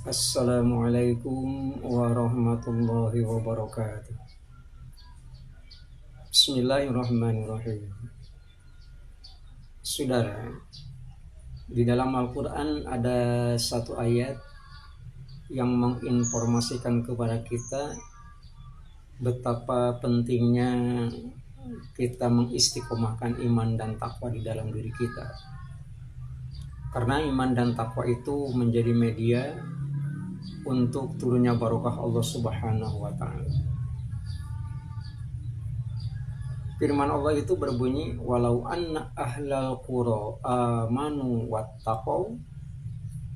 Assalamualaikum warahmatullahi wabarakatuh. Bismillahirrahmanirrahim. Saudara, di dalam Al-Quran ada satu ayat yang menginformasikan kepada kita betapa pentingnya kita mengistiqomahkan iman dan takwa di dalam diri kita. Karena iman dan takwa itu menjadi media untuk turunnya barokah Allah Subhanahu wa Ta'ala. Firman Allah itu berbunyi, walau anna ahlal qura amanu wattaqau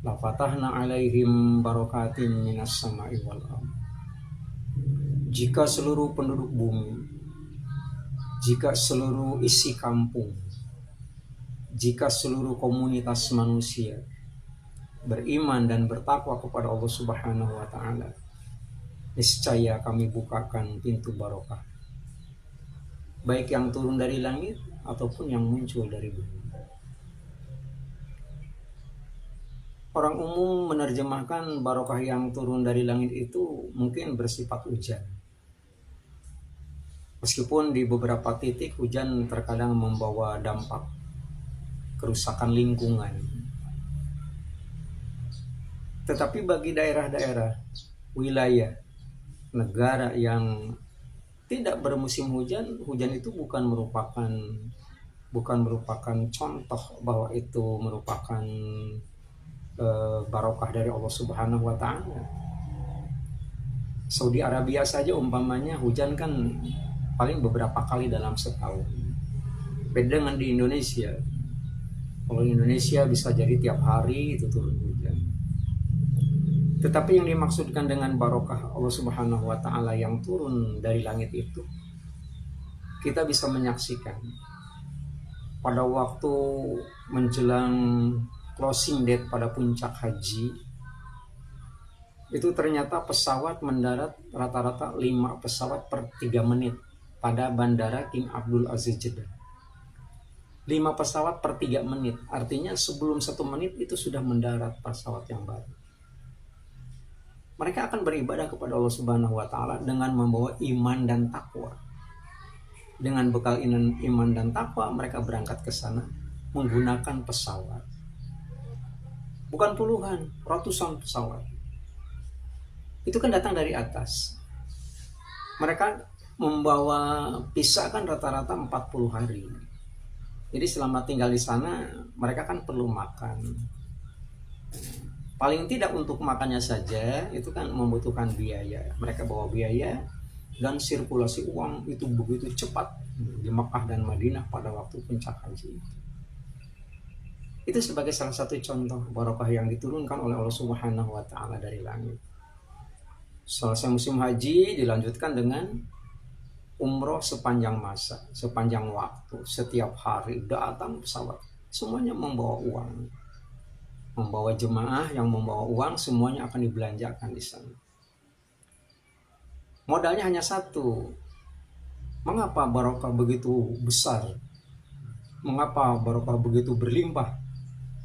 lafatahna alaihim barakatin minas sama'i wal ardh. Jika seluruh penduduk bumi, jika seluruh isi kampung, jika seluruh komunitas manusia beriman dan bertakwa kepada Allah Subhanahu wa Ta'ala, niscaya kami bukakan pintu barokah, baik yang turun dari langit ataupun yang muncul dari bumi. Orang umum menerjemahkan barokah yang turun dari langit itu mungkin bersifat hujan. Meskipun di beberapa titik hujan terkadang membawa dampak kerusakan lingkungan. Tetapi bagi daerah-daerah, wilayah, negara yang tidak bermusim hujan, hujan itu bukan merupakan contoh bahwa itu merupakan barokah dari Allah Subhanahu wa Ta'ala. Saudi Arabia saja umpamanya hujan kan paling beberapa kali dalam setahun. Beda dengan di Indonesia. Kalau di Indonesia bisa jadi tiap hari itu turun hujan. Tetapi yang dimaksudkan dengan barokah Allah Subhanahu wa Ta'ala yang turun dari langit itu, kita bisa menyaksikan pada waktu menjelang closing date pada puncak haji, itu ternyata pesawat mendarat rata-rata 5 pesawat per 3 menit pada Bandara King Abdul Aziz Jeddah. 5 pesawat per 3 menit, artinya sebelum 1 menit itu sudah mendarat pesawat yang baru. Mereka akan beribadah kepada Allah Subhanahu wa Ta'ala dengan membawa iman dan takwa. Dengan bekal iman dan takwa, mereka berangkat ke sana menggunakan pesawat. Bukan puluhan, ratusan pesawat. Itu kan datang dari atas. Mereka membawa visa kan rata-rata 40 hari. Jadi selama tinggal di sana, mereka kan perlu makan. Paling tidak untuk makannya saja itu kan membutuhkan biaya. Mereka bawa biaya dan sirkulasi uang itu begitu cepat di Makkah dan Madinah pada waktu puncak haji. Itu sebagai salah satu contoh barokah yang diturunkan oleh Allah Subhanahu wa Ta'ala dari langit. Selesai musim haji dilanjutkan dengan umroh sepanjang masa, sepanjang waktu, setiap hari datang pesawat. Semuanya membawa uang. Membawa jemaah yang membawa uang, semuanya akan dibelanjakan di sana. Modalnya hanya satu. Mengapa barokah begitu besar? Mengapa barokah begitu berlimpah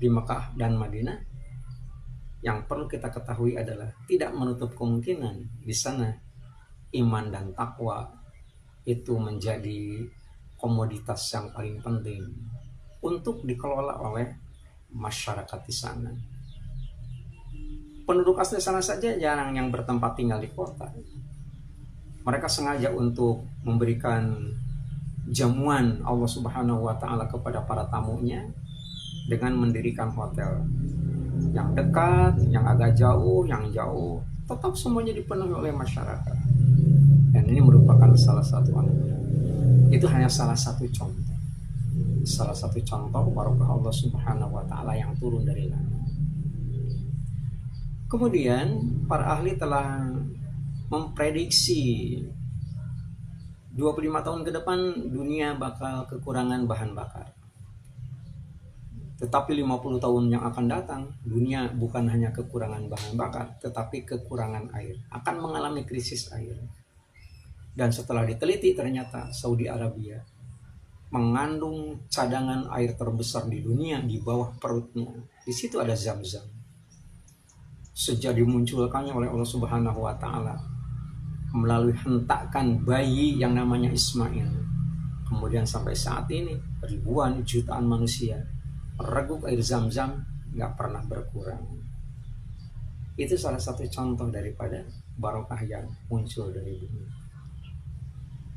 di Mekah dan Madinah? Yang perlu kita ketahui adalah tidak menutup kemungkinan di sana iman dan takwa itu menjadi komoditas yang paling penting untuk dikelola oleh masyarakat di sana. Penduduk asli sana saja jarang yang bertempat tinggal di kota. Mereka sengaja untuk memberikan jamuan Allah Subhanahu wa Ta'ala kepada para tamunya dengan mendirikan hotel yang dekat, yang agak jauh, yang jauh, tetap semuanya dipenuhi oleh masyarakat. Dan ini merupakan salah satu anugerah. Itu hanya salah satu contoh. Salah satu contoh barokah Allah Subhanahu wa Ta'ala yang turun dari langit. Kemudian para ahli telah memprediksi 25 tahun ke depan dunia bakal kekurangan bahan bakar. Tetapi 50 tahun yang akan datang, dunia bukan hanya kekurangan bahan bakar, tetapi kekurangan air. Akan mengalami krisis air. Dan setelah diteliti ternyata Saudi Arabia mengandung cadangan air terbesar di dunia di bawah perutnya. Di situ ada Zam-Zam. sejak dimunculkannya oleh Allah Subhanahu wa taala melalui hentakan bayi yang namanya Ismail. Kemudian sampai saat ini ribuan jutaan manusia reguk air Zam-Zam nggak pernah berkurang. Itu salah satu contoh daripada barokah yang muncul dari bumi.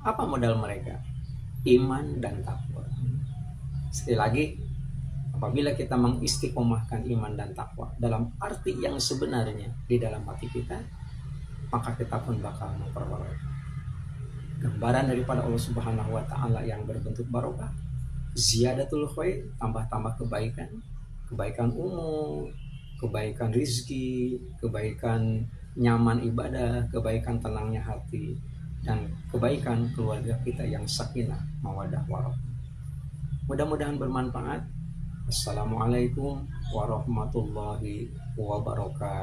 Apa modal mereka? Iman dan takwa. Sekali lagi, apabila kita mengistiqomahkan iman dan takwa dalam arti yang sebenarnya di dalam hati kita, maka kita pun bakal memperoleh gambaran daripada Allah Subhanahu wa taala yang berbentuk barokah, ziyadatul khair, tambah-tambah kebaikan, kebaikan umum, kebaikan rizki, kebaikan nyaman ibadah, kebaikan tenangnya hati, dan kebaikan keluarga kita yang sakinah, mawaddah warahmah. Mudah-mudahan bermanfaat. Assalamualaikum warahmatullahi wabarakatuh.